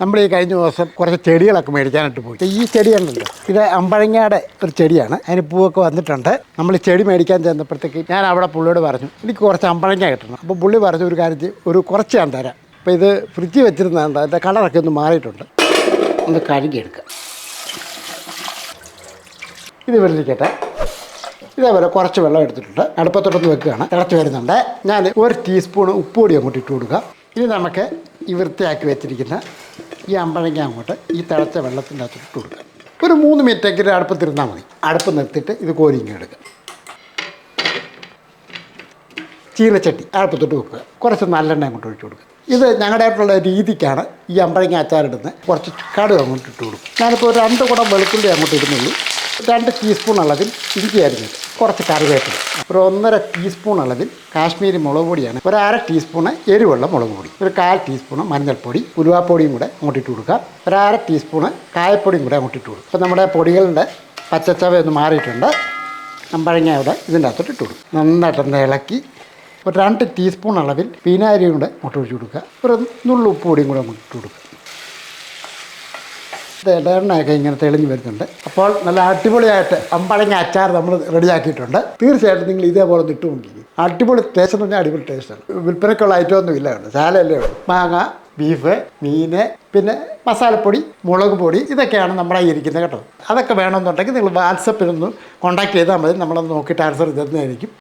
നമ്മൾ ഈ കഴിഞ്ഞ ദിവസം കുറച്ച് ചെടികളൊക്കെ മേടിക്കാനായിട്ട് പോയി. ഈ ചെടിയുണ്ടല്ലോ, ഇത് അമ്പഴങ്ങയുടെ ഒരു ചെടിയാണ്. അതിന് പൂവൊക്കെ വന്നിട്ടുണ്ട്. നമ്മൾ ചെടി മേടിക്കാൻ ചെന്നപ്പോഴത്തേക്ക് ഞാൻ അവിടെ പുള്ളിയോട് പറഞ്ഞു എനിക്ക് കുറച്ച് അമ്പഴങ്ങ കിട്ടണം. അപ്പോൾ പുള്ളി പറഞ്ഞു ഒരു കാര്യം കുറച്ച് ഞാൻ തരാം. അപ്പോൾ ഇത് ഫ്രിഡ്ജ് വെച്ചിരുന്നതുകൊണ്ട് അതിൻ്റെ കളറൊക്കെ ഒന്ന് മാറിയിട്ടുണ്ട്. ഒന്ന് കഴുകിയെടുക്കുക. ഇത് വെള്ളിക്കട്ടെ. ഇതേപോലെ കുറച്ച് വെള്ളം എടുത്തിട്ടുണ്ട്. അടുപ്പത്തോട്ടൊന്ന് വെക്കുകയാണ്. തിളച്ച് വരുന്നുണ്ട്. ഞാൻ 1 ടീസ്പൂൺ ഉപ്പുപൊടി അങ്ങോട്ട് ഇട്ട് കൊടുക്കുക. ഇനി നമുക്ക് ഈ വൃത്തിയാക്കി വെച്ചിരിക്കുന്ന ഈ അമ്പഴങ്ങ അങ്ങോട്ട് ഈ തിളച്ച വെള്ളത്തിൻ്റെ അകത്ത് ഇട്ട് കൊടുക്കുക. ഒരു 3 മിനിറ്റെങ്കിലും അടുപ്പത്തിരുന്നാൽ മതി. അടുപ്പ് നിർത്തിയിട്ട് ഇത് കോരിങ്ങി എടുക്കുക. ചീനച്ചട്ടി അടുപ്പത്തോട്ട് വെക്കുക. കുറച്ച് നല്ലെണ്ണ അങ്ങോട്ട് ഒഴിച്ച് കൊടുക്കുക. ഇത് ഞങ്ങളുടെയായിട്ടുള്ള രീതിക്കാണ് ഈ അമ്പഴങ്ങ അച്ചാറിടുന്നത്. കുറച്ച് കടുക് അങ്ങോട്ട് ഇട്ട് കൊടുക്കും. ഞാനിപ്പോൾ ഒരു 2 കുടം വെളുത്തുള്ളി അങ്ങോട്ട് ഇടുന്നുള്ളൂ. 2 ടീസ്പൂൺ അളവിൽ ഇഞ്ചി അരിഞ്ഞിട്ട്, കുറച്ച് കറിവേപ്പില, ഒരു 1.5 ടീസ്പൂൺ അളവിൽ കാശ്മീരി മുളക് പൊടിയാണ്, ഒരു 1/2 ടീസ്പൂണ് എരിവുള്ള മുളക് പൊടി, ഒരു 1/4 ടീസ്പൂണ് മഞ്ഞൾപ്പൊടി, ഉലുവാപ്പൊടിയും കൂടെ അങ്ങോട്ടിട്ട് കൊടുക്കുക. ഒരു 1/2 ടീസ്പൂണ് കായപ്പൊടിയും കൂടെ അങ്ങോട്ടിട്ട് കൊടുക്കുക. അപ്പോൾ നമ്മുടെ പൊടികളുടെ പച്ചച്ചവ ഒന്ന് മാറിയിട്ടുണ്ട്. അമ്പഴങ്ങ ഇവിടെ ഇതിൻ്റെ അകത്തോട്ട് ഇട്ട് കൊടുക്കും. നന്നായിട്ടൊന്ന് ഇളക്കി ഒരു 2 ടീസ്പൂൺ അളവിൽ വിനാഗിരിയും കൂടെ അങ്ങോട്ട് ഒഴിച്ച് കൊടുക്കുക. ഒരു നുള്ളു ഉപ്പ് പൊടിയും കൂടെ അങ്ങോട്ട് ഇട്ട് കൊടുക്കുക. എണ്ണയൊക്കെ ഇങ്ങനെ തെളിഞ്ഞ് വരുന്നുണ്ട്. അപ്പോൾ നല്ല അടിപൊളിയായിട്ട് അമ്പഴങ്ങ അച്ചാർ നമ്മൾ റെഡിയാക്കിയിട്ടുണ്ട്. തീർച്ചയായിട്ടും നിങ്ങൾ ഇതേപോലെ ഒന്ന് ഇട്ട് നോക്കി. അടിപൊളി ടേസ്റ്റ് എന്ന് പറഞ്ഞാൽ അടിപൊളി ടേസ്റ്റാണ്. വിൽപ്പനയ്ക്കുള്ള ഐറ്റമൊന്നും ഇല്ല, ശാലയല്ലേ ഉള്ളൂ. മാങ്ങ, ബീഫ്, മീൻ, പിന്നെ മസാലപ്പൊടി, മുളക് പൊടി, ഇതൊക്കെയാണ് നമ്മുടെ ഈ ഇരിക്കുന്നത് കേട്ടോ. അതൊക്കെ വേണമെന്നുണ്ടെങ്കിൽ നിങ്ങൾ വാട്സപ്പിലൊന്ന് കോൺടാക്ട് ചെയ്താൽ മതി. നമ്മളൊന്ന് നോക്കിയിട്ട് ആൻസർ തരുന്നതായിരിക്കും.